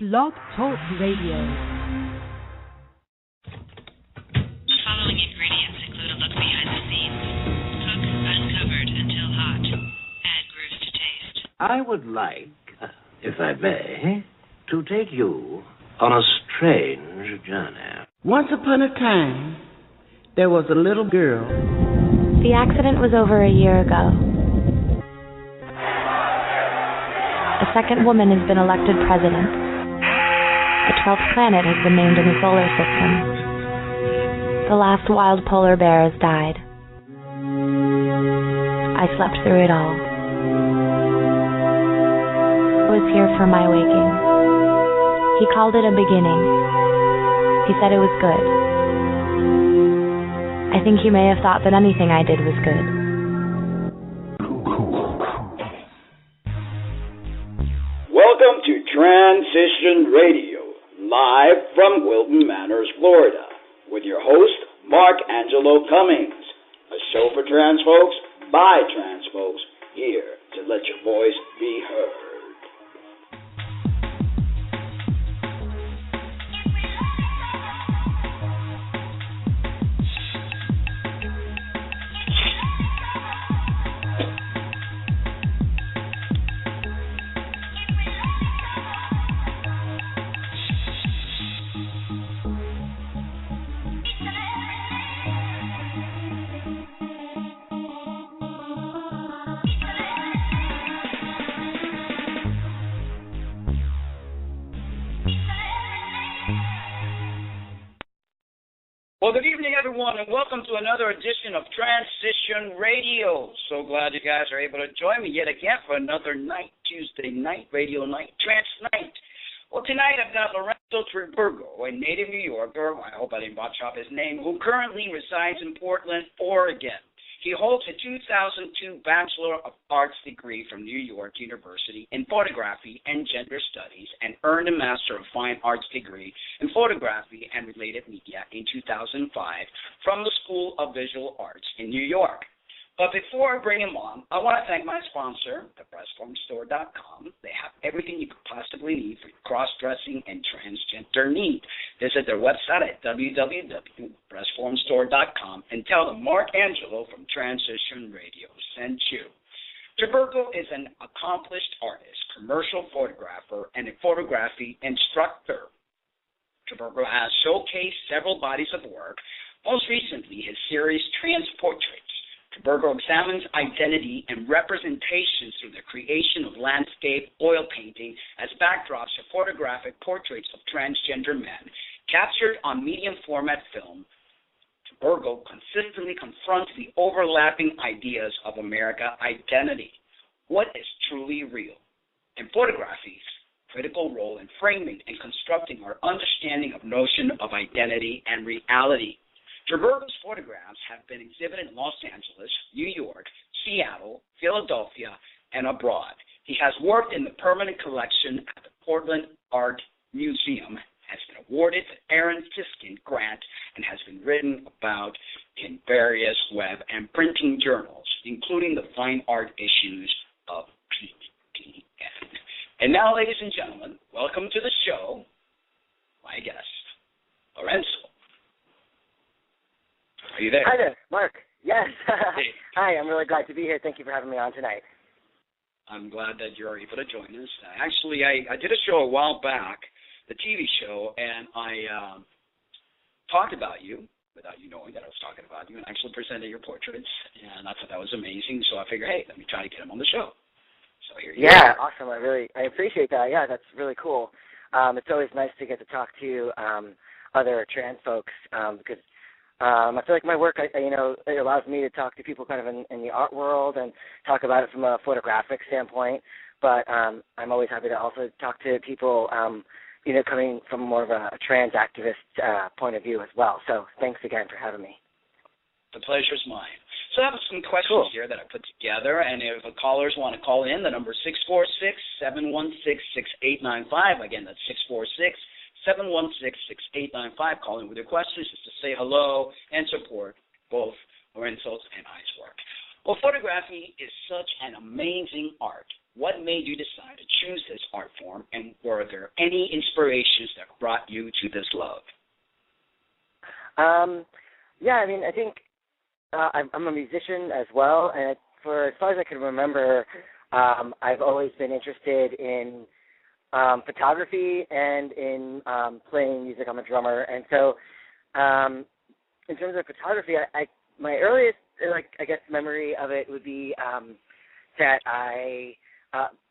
Blog Talk Radio. Following ingredients include a look behind the scenes. Cook uncovered until hot. Add grooves to taste. I would like, if I may, to take you on a strange journey. Once upon a time, there was a little girl. The accident was over a year ago. A second woman has been elected president. The 12th planet has been named in the solar system. The last wild polar bear has died. I slept through it all. I was here for my waking. He called it a beginning. He said it was good. I think he may have thought that anything I did was good. Welcome to Transition Radio, live from Wilton Manors, Florida, with your host, Mark Angelo Cummings, a show for trans folks, by trans folks, here to let your voice be heard. Well, good evening, everyone, and welcome to another edition of Transition Radio. So glad you guys are able to join me yet again for another night, Tuesday night, radio night, trance night. Well, tonight I've got Lorenzo Triburgo, a native New Yorker, I hope I didn't botch up his name, who currently resides in Portland, Oregon. He holds a 2002 Bachelor of Arts degree from New York University in Photography and Gender Studies and earned a Master of Fine Arts degree in Photography and Related Media in 2005 from the School of Visual Arts in New York. But before I bring him on, I want to thank my sponsor, thepressformstore.com. They have everything you could possibly need for cross-dressing and transgender need. Visit their website at www.pressformstore.com and tell them Mark Angelo from Transition Radio sent you. Triburgo is an accomplished artist, commercial photographer, and a photography instructor. Triburgo has showcased several bodies of work, most recently his series Trans Portraits. Triburgo examines identity and representations through the creation of landscape oil painting as backdrops for photographic portraits of transgender men captured on medium format film. Triburgo consistently confronts the overlapping ideas of America identity. What is truly real? In photography's critical role in framing and constructing our understanding of notion of identity and reality. Triburgo's photographs have been exhibited in Los Angeles, New York, Seattle, Philadelphia, and abroad. He has worked in the permanent collection at the Portland Art Museum, has been awarded the Aaron Tiskin Grant, and has been written about in various web and printing journals, including the fine art issues of PDN. And now, ladies and gentlemen, welcome to the show, my guest, Lorenzo. Are you there? Hi there, Mark. Yes. Hi, I'm really glad to be here. Thank you for having me on tonight. I'm glad that you're able to join us. Actually, I did a show a while back, the TV show, and I talked about you without you knowing that I was talking about you, and actually presented your portraits, and I thought that was amazing. So I figured, hey, let me try to get him on the show. So here you go. Yeah, awesome. I appreciate that. Yeah, that's really cool. It's always nice to get to talk to other trans folks because I feel like my work, it allows me to talk to people kind of in the art world and talk about it from a photographic standpoint. But I'm always happy to also talk to people, coming from more of a trans activist point of view as well. So thanks again for having me. The pleasure's mine. So I have some questions here that I put together, and if callers want to call in, the number is 646-716-6895. Again, that's 646-716-6895. Call in with your questions just to say hello and support both Lorenzo's and I's work. Well, photography is such an amazing art. what made you decide to choose this art form, and were there any inspirations that brought you to this love? Yeah, I mean, I think I'm a musician as well, and for as far as I can remember, I've always been interested in photography and in playing music. I'm a drummer, and so in terms of photography, my earliest, I guess, memory of it would be that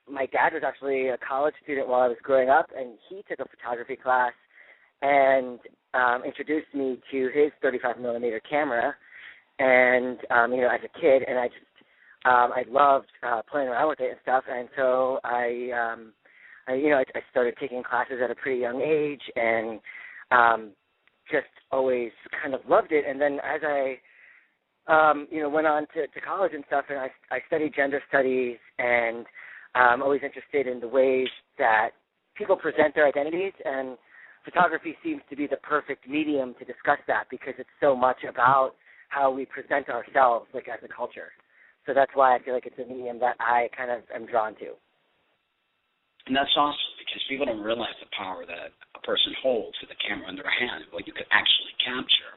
my dad was actually a college student while I was growing up, and he took a photography class and introduced me to his 35 millimeter camera, and as a kid, and I loved playing around with it and stuff, and so I started taking classes at a pretty young age, and just always kind of loved it. And then as I went on to college and stuff, and I studied gender studies, and I'm always interested in the ways that people present their identities, and photography seems to be the perfect medium to discuss that because it's so much about how we present ourselves, like, as a culture. So that's why I feel like it's a medium that I kind of am drawn to. And that's awesome because people don't realize the power that a person holds with a camera in their hand, what you could actually capture.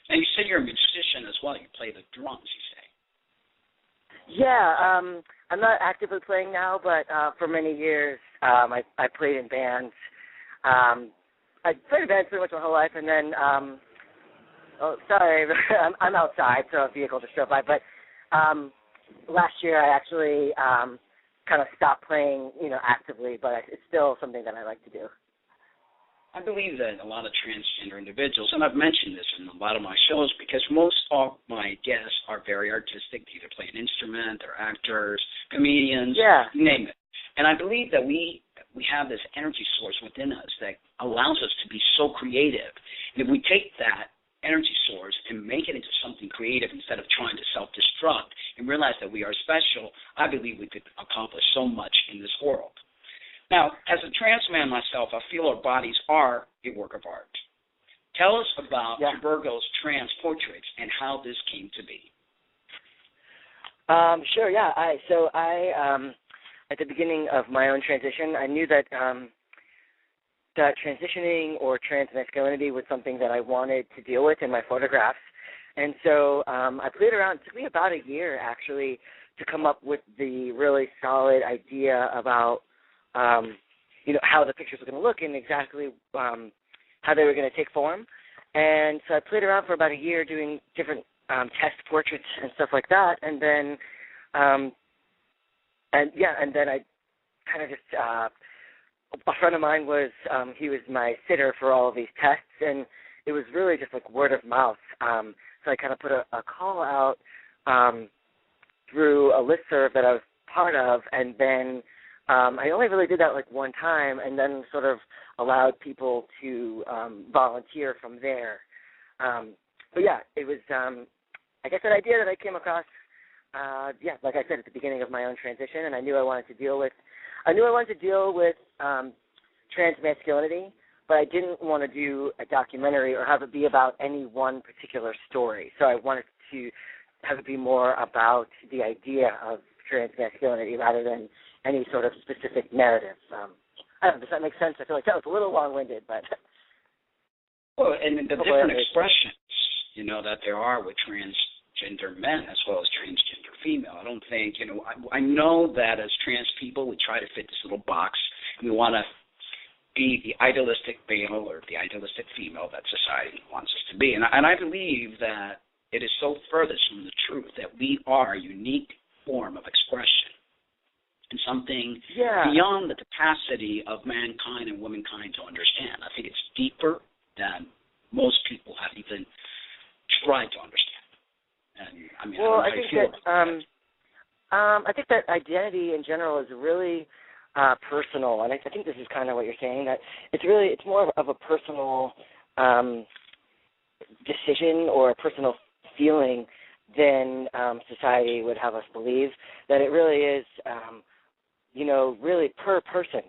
And you said you're a musician as well. You play the drums, you say. Yeah, I'm not actively playing now, but for many years I played in bands. I played in bands pretty much my whole life, and then, I'm outside, so a vehicle just drove by. But last year I actually kind of stopped playing, actively, but it's still something that I like to do. I believe that a lot of transgender individuals, and I've mentioned this in a lot of my shows, because most of my guests are very artistic. They either play an instrument, they're actors, comedians, you name it. And I believe that we have this energy source within us that allows us to be so creative. And if we take that energy source and make it into something creative instead of trying to self-destruct and realize that we are special, I believe we could accomplish so much in this world. Now, as a trans man myself, I feel our bodies are a work of art. Tell us about Triburgo's trans portraits and how this came to be. Sure, yeah. I at the beginning of my own transition, I knew that that transitioning or trans masculinity was something that I wanted to deal with in my photographs. And so I played around. It took me about a year, actually, to come up with the really solid idea about how the pictures were going to look and exactly how they were going to take form. And so I played around for about a year doing different test portraits and stuff like that. And then, I kind of just a friend of mine was he was my sitter for all of these tests, and it was really just like word of mouth. So I kind of put a call out through a listserv that I was part of, and then I only really did that like one time, and then sort of allowed people to volunteer from there. But yeah, it was, I guess, an idea that I came across, like I said, at the beginning of my own transition, and I knew I wanted to deal with trans masculinity, but I didn't want to do a documentary or have it be about any one particular story. So I wanted to have it be more about the idea of trans masculinity rather than any sort of specific narrative. I don't know, does that make sense? I feel like that was a little long-winded, but... Well, and the different expressions, that there are with transgender men as well as transgender female. I don't think, I know that as trans people, we try to fit this little box, and we want to be the idealistic male or the idealistic female that society wants us to be. And I believe that it is so furthest from the truth that we are a unique form of expression and something beyond the capacity of mankind and womankind to understand. I think it's deeper than most people have even tried to understand. And I mean, well, I don't know how you feel about that. I think that identity in general is really personal, and I think this is kind of what you're saying, that it's more of a personal decision or a personal feeling than society would have us believe, that it really is, really per person.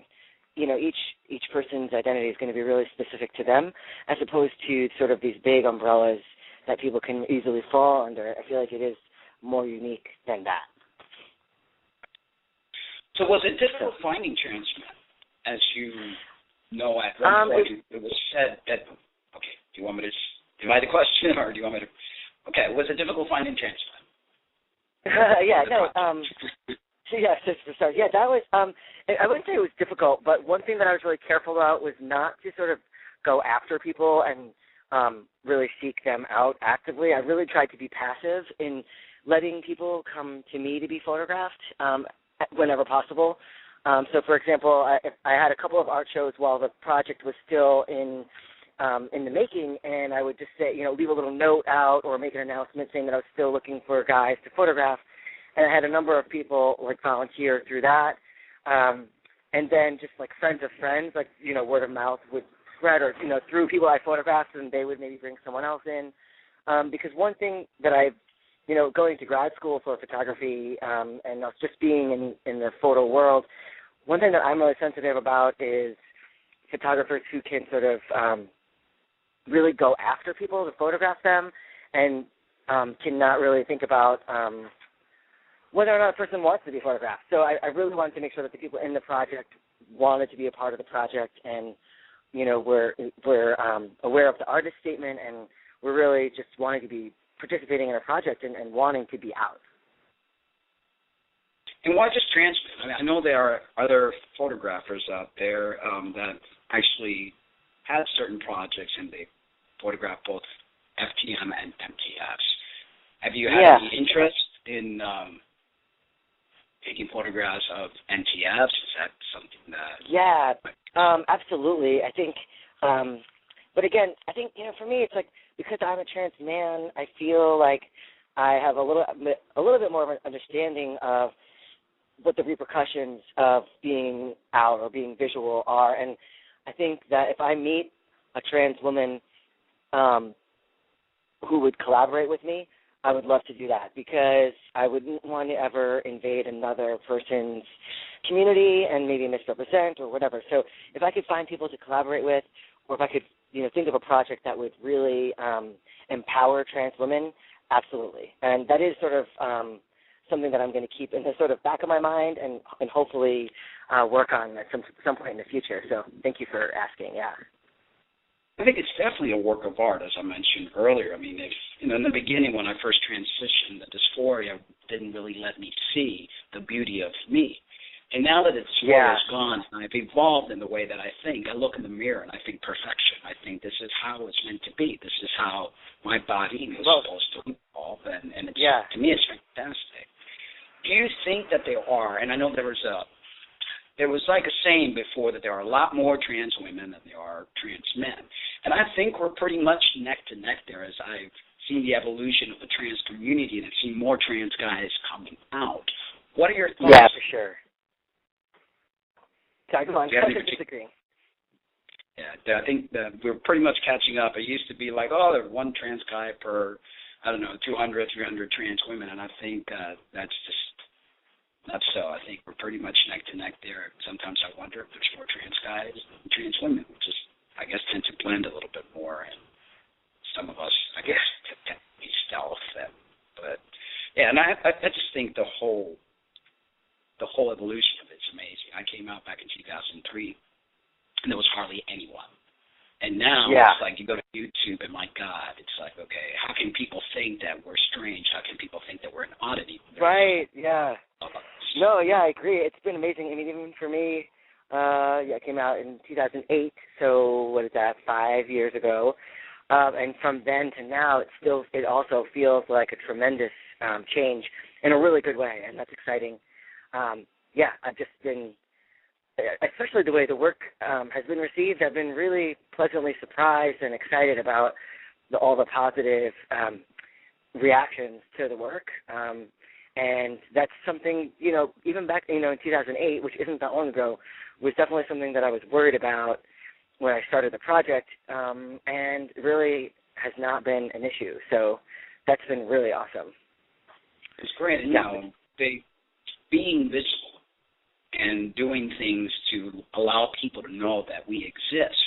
Each person's identity is going to be really specific to them, as opposed to sort of these big umbrellas that people can easily fall under. I feel like it is more unique than that. So was it difficult finding trans men? As you know, at one point it was said that, okay, do you want me to divide the question, or do you want me to, okay, was it difficult finding trans men? That was, I wouldn't say it was difficult, but one thing that I was really careful about was not to sort of go after people and really seek them out actively. I really tried to be passive in letting people come to me to be photographed whenever possible. So, for example, I had a couple of art shows while the project was still in the making, and I would just say, leave a little note out or make an announcement saying that I was still looking for guys to photograph. And I had a number of people volunteer through that. And then just friends of friends, word of mouth would spread, or, through people I photographed, and they would maybe bring someone else in. Because one thing that going to grad school for photography and just being in the photo world, one thing that I'm really sensitive about is photographers who can sort of really go after people to photograph them and cannot really think about whether or not a person wants to be photographed. So I really wanted to make sure that the people in the project wanted to be a part of the project, and we're aware of the artist statement, and we're really just wanting to be participating in a project and wanting to be out. And why just trans men? I mean, I know there are other photographers out there that actually have certain projects and they photograph both FTM and MTFs. Have you had any interest in taking photographs of NTFs? Is that something that... Yeah, absolutely. I think, but again, I think, for me, it's because I'm a trans man, I feel like I have a little bit more of an understanding of what the repercussions of being out or being visual are. And I think that if I meet a trans woman who would collaborate with me, I would love to do that, because I wouldn't want to ever invade another person's community and maybe misrepresent or whatever. So if I could find people to collaborate with, or if I could, think of a project that would really empower trans women, absolutely. And that is sort of something that I'm going to keep in the sort of back of my mind and hopefully work on at some point in the future. So thank you for asking, I think it's definitely a work of art, as I mentioned earlier. I mean, in the beginning when I first transitioned, the dysphoria didn't really let me see the beauty of me. And now that the dysphoria is gone, and I've evolved in the way that I think. I look in the mirror and I think perfection. I think this is how it's meant to be. This is how my body is supposed to evolve, and it's, to me, it's fantastic. Do you think that there are, and I know there was like a saying before that there are a lot more trans women than there are trans men. And I think we're pretty much neck to neck there, as I've seen the evolution of the trans community and I've seen more trans guys coming out. What are your thoughts? Yeah, for sure. Sorry, go on. Disagree. Yeah, I think that we're pretty much catching up. It used to be like, there's one trans guy per, 200, 300 trans women, and I think that's just not so. I think we're pretty much neck to neck there. Sometimes I wonder if there's more trans guys and trans women, which is, I guess, tend to blend a little bit more. And some of us, I guess, tend to be stealth. But and I just think the whole evolution of it's amazing. I came out back in 2003, and there was hardly anyone. And now it's like you go to YouTube, and my God, it's like, okay, how can people think that we're strange? How can people think that we're an oddity? Right, No, I agree. It's been amazing. I mean, even for me, I came out in 2008, so what is that, 5 years ago. And from then to now, it also feels like a tremendous change in a really good way, and that's exciting. I've just been, especially the way the work has been received, I've been really pleasantly surprised and excited about all the positive reactions to the work. And that's something, even back, in 2008, which isn't that long ago, was definitely something that I was worried about when I started the project, and really has not been an issue. So that's been really awesome. It's great. And, being visible and doing things to allow people to know that we exist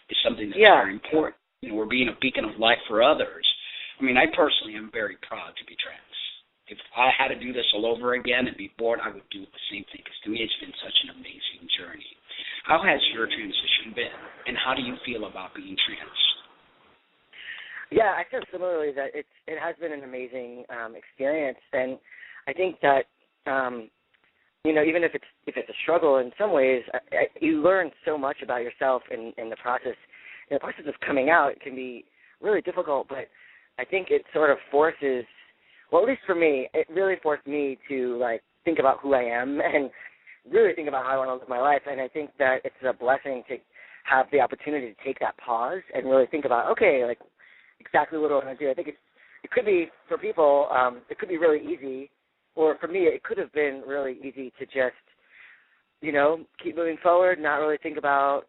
is something that's very important. We're being a beacon of light for others. I mean, I personally am very proud to be trans. if I had to do this all over again and be bored, I would do the same thing, because to me it's been such an amazing journey. How has your transition been, and how do you feel about being trans? Yeah, I feel similarly that it has been an amazing experience, and I think that even if it's a struggle in some ways, you learn so much about yourself in the process. In the process of coming out, it can be really difficult, but I think it sort of forces, well, at least for me, it really forced me to think about who I am and really think about how I want to live my life. And I think that it's a blessing to have the opportunity to take that pause and really think about, okay, exactly what do I want to do. I think it could be, for people, it could be really easy, or for me, it could have been really easy to just, keep moving forward, not really think about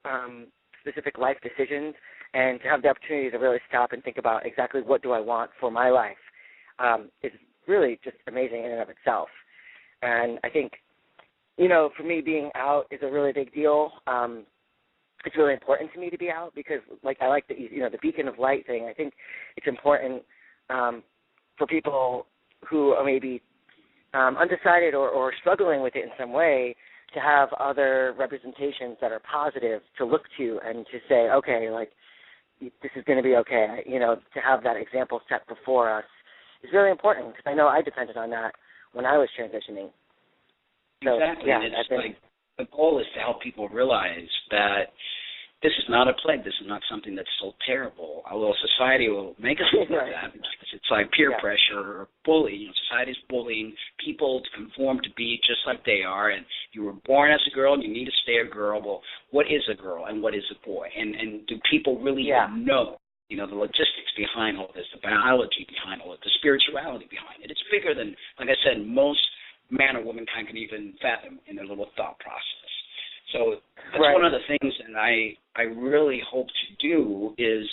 specific life decisions, and to have the opportunity to really stop and think about exactly what do I want for my life is really just amazing in and of itself. And I think, for me, being out is a really big deal. It's really important to me to be out because, I like the beacon of light thing. I think it's important for people who are maybe undecided or struggling with it in some way to have other representations that are positive to look to and to say, okay, this is going to be okay. To have that example set before us is really important because I know I depended on that when I was transitioning. So, exactly. Yeah, it's the goal is to help people realize that this is not a plague. This is not something that's so terrible. Although society will make us look like that because it's like peer pressure or bullying. Society's bullying people to conform to be just like they are. And you were born as a girl and you need to stay a girl. Well, what is a girl and what is a boy? And do people really even know? The logistics behind all this, the biology behind all it, the spirituality behind it. It's bigger than, like I said, most man or womankind can even fathom in their little thought process. So that's one of the things that I really hope to do is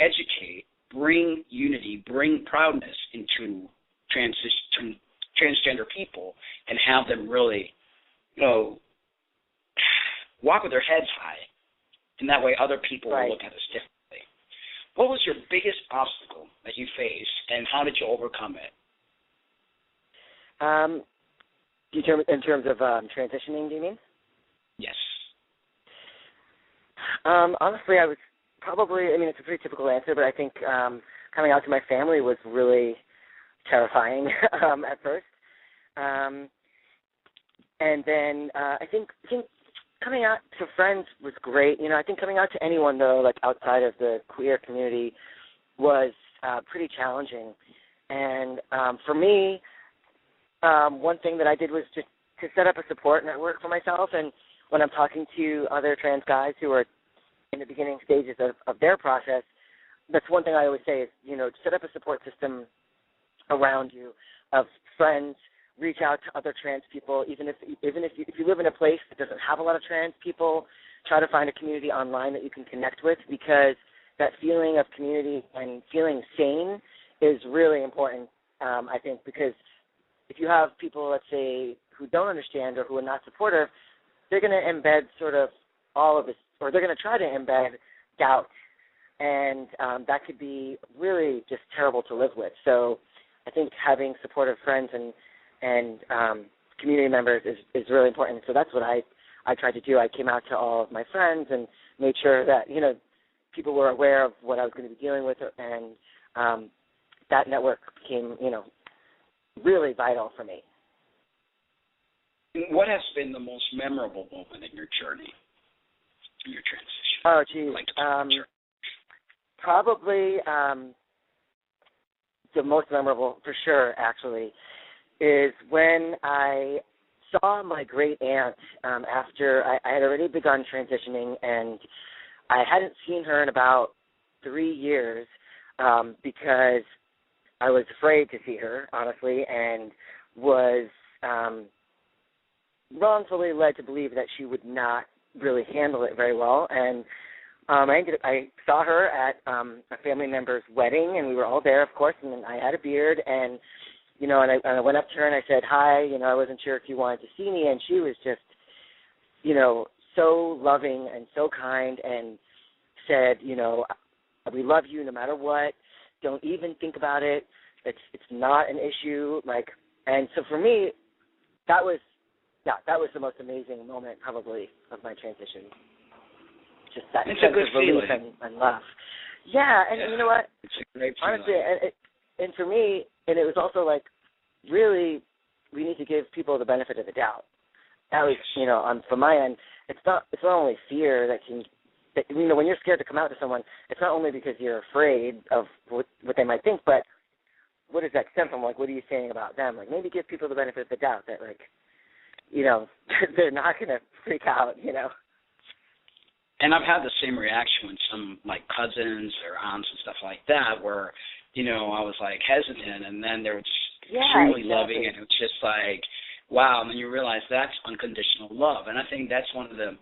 educate, bring unity, bring proudness into transgender people and have them really, walk with their heads high. And that way other people will look at us differently. What was your biggest obstacle that you faced, and how did you overcome it? In terms of transitioning, do you mean? Yes. Honestly, I was probably, it's a pretty typical answer, but I think coming out to my family was really terrifying at first. And then I think coming out to friends was great. I think coming out to anyone, though, outside of the queer community was pretty challenging. And for me, one thing that I did was just to set up a support network for myself. And when I'm talking to other trans guys who are in the beginning stages of their process, that's one thing I always say is, set up a support system around you of friends. Reach out to other trans people, even if you live in a place that doesn't have a lot of trans people, try to find a community online that you can connect with, because that feeling of community and feeling sane is really important, I think, because if you have people, let's say, who don't understand or who are not supportive, they're going to embed sort of all of this, or they're going to try to embed doubt, and that could be really just terrible to live with. So I think having supportive friends and community members is really important. So that's what I tried to do. I came out to all of my friends and made sure that, people were aware of what I was going to be dealing with, and that network became, really vital for me. What has been the most memorable moment in your journey, in your transition? Oh, geez. Probably the most memorable, for sure, actually, is when I saw my great aunt after I had already begun transitioning, and I hadn't seen her in about 3 years because I was afraid to see her, honestly, and was wrongfully led to believe that she would not really handle it very well. And I saw her at a family member's wedding, and we were all there, of course, and I had a beard, and and I went up to her and I said, hi, I wasn't sure if you wanted to see me, and she was just, so loving and so kind, and said, we love you no matter what. Don't even think about it. It's not an issue. And so for me, that was the most amazing moment probably of my transition. Just that it's sense a good of relief feeling. and love. Yeah, and you know what? It's a great honestly, feeling. and for me, and it was also like, really, we need to give people the benefit of the doubt. That was, from my end, it's not only fear that when you're scared to come out to someone, it's not only because you're afraid of what they might think, but what does that stem from? Like, what are you saying about them? Like, maybe give people the benefit of the doubt that, they're not going to freak out, And I've had the same reaction when some, like, cousins or aunts and stuff like that where, I was, like, hesitant, and then they were just extremely loving, and it was just like, wow, and then you realize that's unconditional love. And I think that's one of the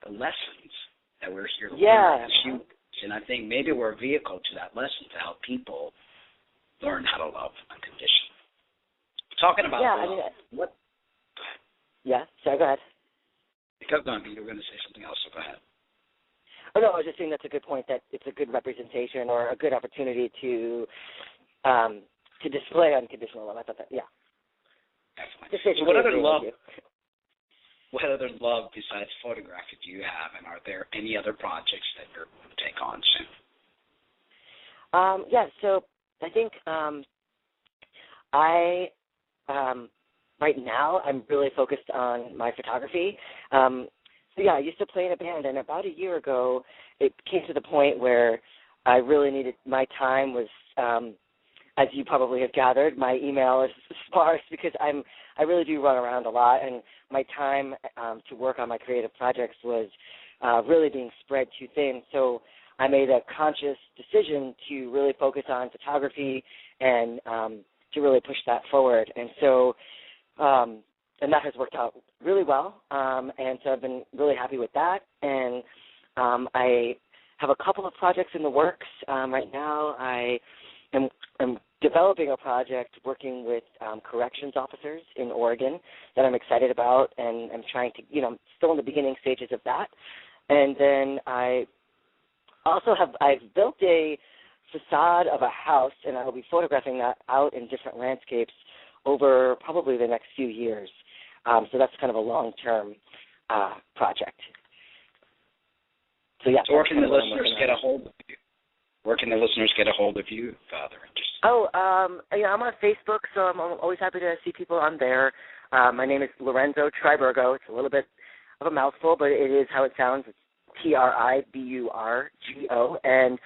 lessons that we're here to learn as humans. And I think maybe we're a vehicle to that lesson to help people learn how to love unconditionally. Talking about love, what? Yeah, sorry, go ahead. You were going to say something else, so go ahead. Oh, no, I was just saying that's a good point, that it's a good representation or a good opportunity to display unconditional love. I thought that, yeah. Excellent. So what other love besides photography do you have, and are there any other projects that you're going to take on soon? So I think right now I'm really focused on my photography. I used to play in a band, and about a year ago it came to the point where I really needed, my time was, as you probably have gathered, my email is sparse because I really do run around a lot, and my time to work on my creative projects was really being spread too thin. So I made a conscious decision to really focus on photography and to really push that forward. And so, and that has worked out really well. And so I've been really happy with that. And I have a couple of projects in the works. Right now I am developing a project working with corrections officers in Oregon that I'm excited about, and I'm trying to, I'm still in the beginning stages of that. And then I've built a facade of a house, and I will be photographing that out in different landscapes over probably the next few years. So that's kind of a long-term project. So, yeah. So where can the listeners get a hold of you? Where can the listeners get a hold of you, Father? I'm on Facebook, so I'm always happy to see people on there. My name is Lorenzo Triburgo. It's a little bit of a mouthful, but it is how it sounds. It's Triburgo. And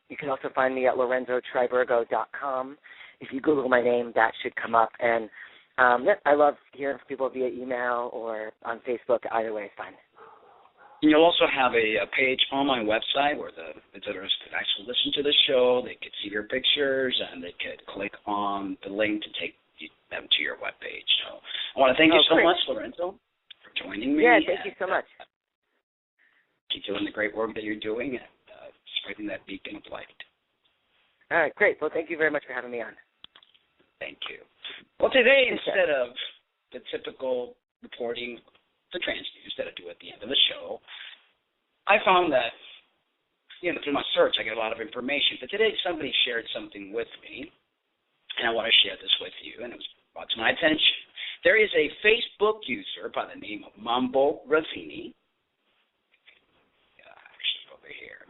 you can also find me at lorenzotriburgo.com. If you Google my name, that should come up. And, I love hearing from people via email or on Facebook. Either way is fine. And you'll also have a page on my website where the visitors could actually listen to the show. They could see your pictures, and they could click on the link to take them to your webpage. So I want to thank you so much, Lorenzo, for joining me. Yeah, thank you so much. Keep doing the great work that you're doing and spreading that beacon of light. All right, great. Well, thank you very much for having me on. Thank you. Well, today, instead of the typical reporting the trans news that I do at the end of the show, I found that, through my search, I get a lot of information. But today, somebody shared something with me, and I want to share this with you, and it was brought to my attention. There is a Facebook user by the name of Mambo Razzini. Actually, over here.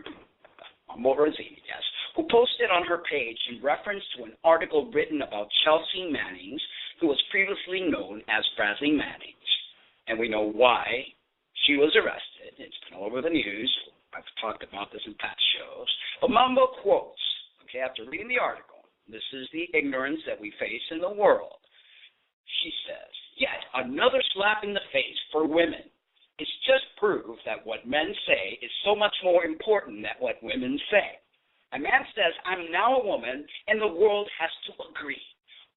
Mambo Razzini, yes. Who posted on her page in reference to an article written about Chelsea Mannings, who was previously known as Bradley Mannings. And we know why she was arrested. It's been all over the news. I've talked about this in past shows. But Mambo quotes, after reading the article, this is the ignorance that we face in the world. She says, yet another slap in the face for women. It's just proof that what men say is so much more important than what women say. A man says, I'm now a woman, and the world has to agree.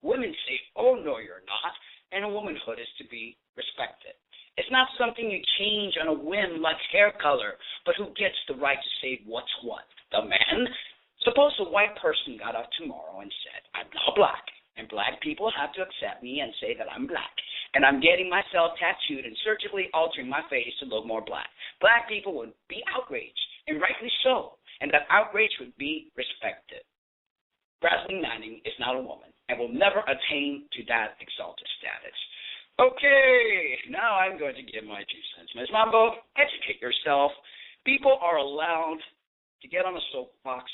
Women say, oh, no, you're not, and a womanhood is to be respected. It's not something you change on a whim like hair color, but who gets the right to say what's what? The man? Suppose a white person got up tomorrow and said, I'm now black, and black people have to accept me and say that I'm black, and I'm getting myself tattooed and surgically altering my face to look more black. Black people would be outraged, and rightly so, and that outrage would be respected. Graslyn Manning is not a woman and will never attain to that exalted status. Okay, now I'm going to give my 2 cents. Ms. Mambo, educate yourself. People are allowed to get on a soapbox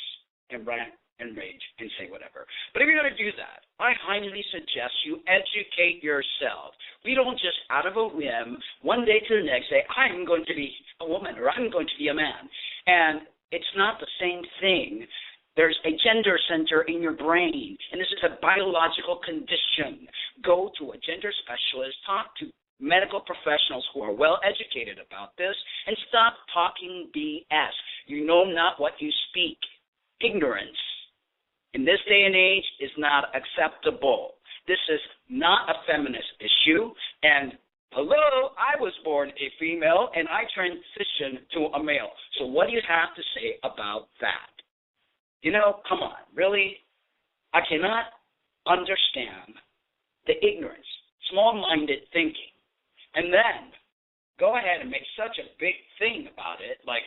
and rant and rage and say whatever. But if you're going to do that, I highly suggest you educate yourself. We don't just out of a whim, one day to the next, say, I'm going to be a woman or I'm going to be a man. And it's not the same thing. There's a gender center in your brain, and this is a biological condition. Go to a gender specialist, talk to medical professionals who are well educated about this, and stop talking BS. You know not what you speak. Ignorance in this day and age is not acceptable. This is not a feminist issue, and hello, I was born a female, and I transitioned to a male. So what do you have to say about that? You know, come on, really? I cannot understand the ignorance, small-minded thinking, and then go ahead and make such a big thing about it, like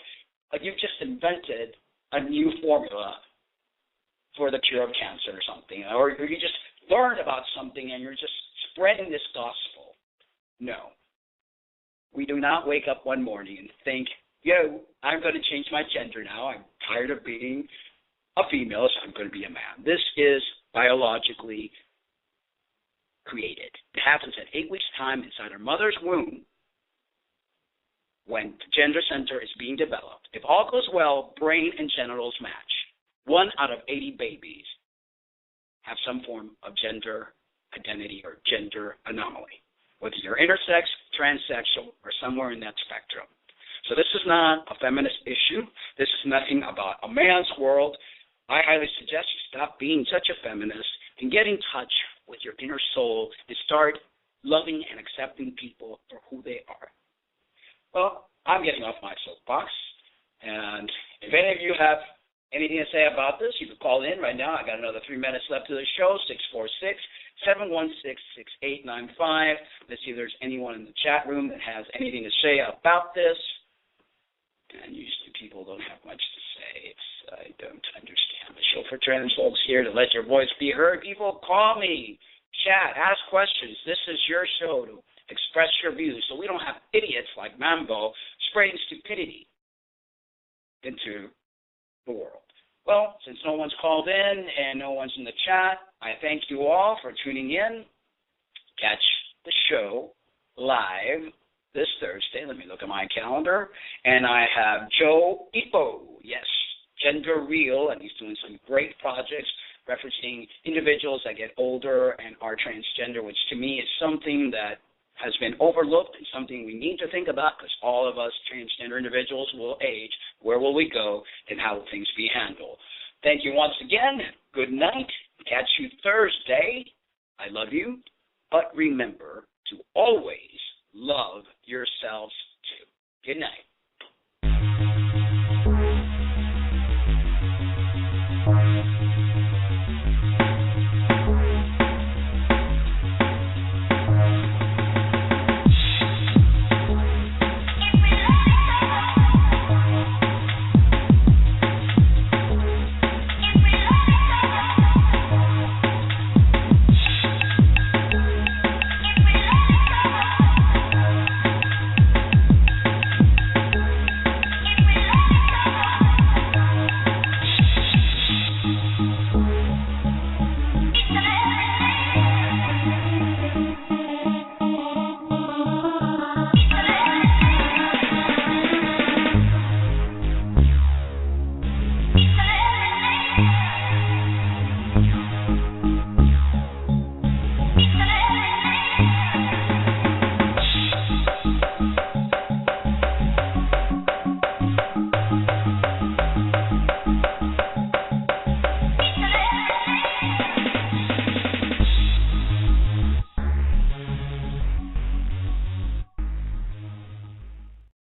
you've just invented a new formula for the cure of cancer or something, or you just learned about something and you're just spreading this gospel. No. We do not wake up one morning and think, I'm going to change my gender now. I'm tired of being a female, so I'm going to be a man. This is biologically created. It happens at 8 weeks' time inside our mother's womb when the gender center is being developed. If all goes well, brain and genitals match. 1 out of 80 babies have some form of gender identity or gender anomaly, whether you're intersex, transsexual, or somewhere in that spectrum. So this is not a feminist issue. This is nothing about a man's world. I highly suggest you stop being such a feminist and get in touch with your inner soul and start loving and accepting people for who they are. Well, I'm getting off my soapbox, and if any of you have anything to say about this, you can call in right now. I got another 3 minutes left to the show, 646-716-6895. Let's see if there's anyone in the chat room that has anything to say about this. And usually people don't have much to say. I don't understand the show for trans folks here to let your voice be heard. People, call me, chat, ask questions. This is your show to express your views, so we don't have idiots like Mambo spreading stupidity into the world. Well, since no one's called in and no one's in the chat, I thank you all for tuning in. Catch the show live this Thursday. Let me look at my calendar. And I have Joe Ipo, yes, Gender Real, and he's doing some great projects referencing individuals that get older and are transgender, which to me is something that has been overlooked and something we need to think about, because all of us transgender individuals will age. Where will we go, and how will things be handled? Thank you once again. Good night. Catch you Thursday. I love you, but remember to always love yourselves too. Good night.